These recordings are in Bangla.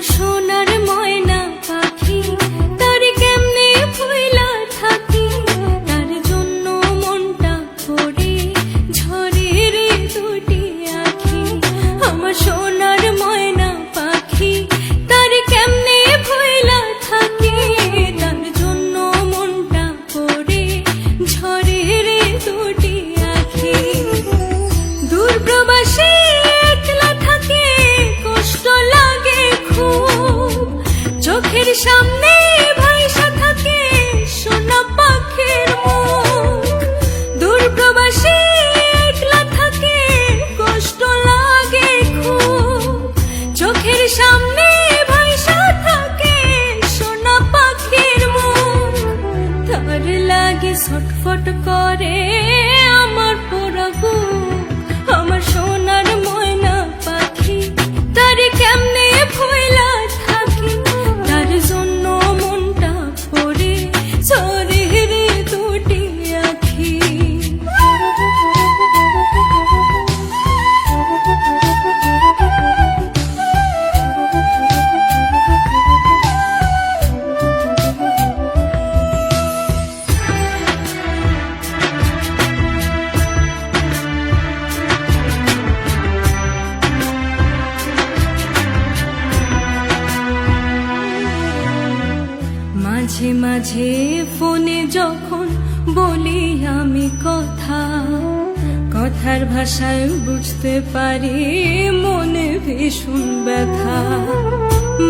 আমার সোনার ময়না পাখি তার কেমনে ভুইলা থাকি, তার জন্য মনটা পড়ে ঝরে রে দুটি আখি। আমার সোনার ময়না পাখি তার কেমনে ভুইলা থাকি, তার জন্য মনটা পড়ে ঝরে রে দুটি আখি। দূর প্রবাসী একলা থাকে কষ্ট লাগে খুব, চোখের সামনে ভাইসা থাকে সোনা পাখির মুখ। দূর প্রবাসী একলা থাকে কষ্ট লাগে খুব, চোখের সামনে ভাইসা থাকে সোনা পাখির মুখ। তার লাগে ছটফট করে আমার পোড়া বুক। আমার সোনার ময়না পাখি তার কেমনে ভুইলা থাকি, তার জন্য মনটা পড়ে ঝরে রে দুটি আখি। মাঝে মাঝে ফোনে যখন বলি আমি কথা, কথার ভাষায় বুঝতে পারি মনে ভীষণ ব্যথা।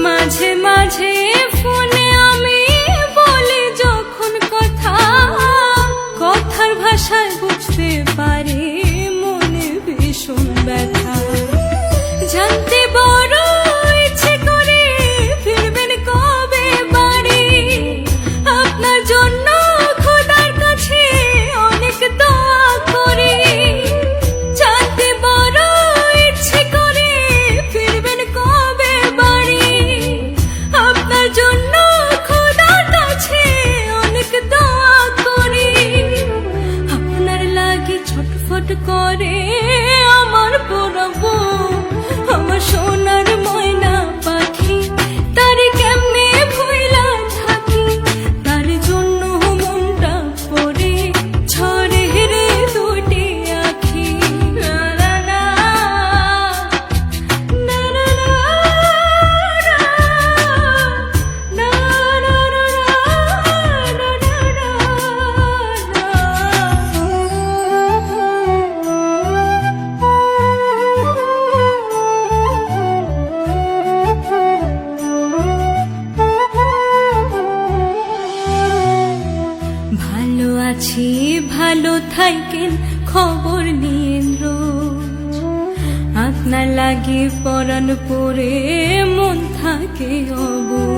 মাঝে মাঝে ফোনে আমি বলি যখন কথা, কথার ভাষায় বুঝতে পারি মনে ভীষণ ব্যথা। জানতে বড় ইচ্ছে করে ফিরবেন কবে বাড়ি, আপনার জন্য খোদার কাছে অনেক দোয়া করি। জানতে বড় ইচ্ছে করে ফিরবেন কবে বাড়ি, আপনার জন্য খোদার কাছে অনেক দোয়া করি। আপনার লাগি ছটফট করে আমার পোড়া বুক। আমার সোনার ময়না পাখি তার কেমনে ভুইলা থাকি, তার জন্য মনটা পড়ে ঝরে রে দুটি আখি। লা লা লা, লা লা লা, লা লা লা, লা লা ভালো আছি ভালো থাকেন খবর নিয়েন রোজ, আপনার লাগে পরাণ পরে মন থাকে অবুঝ।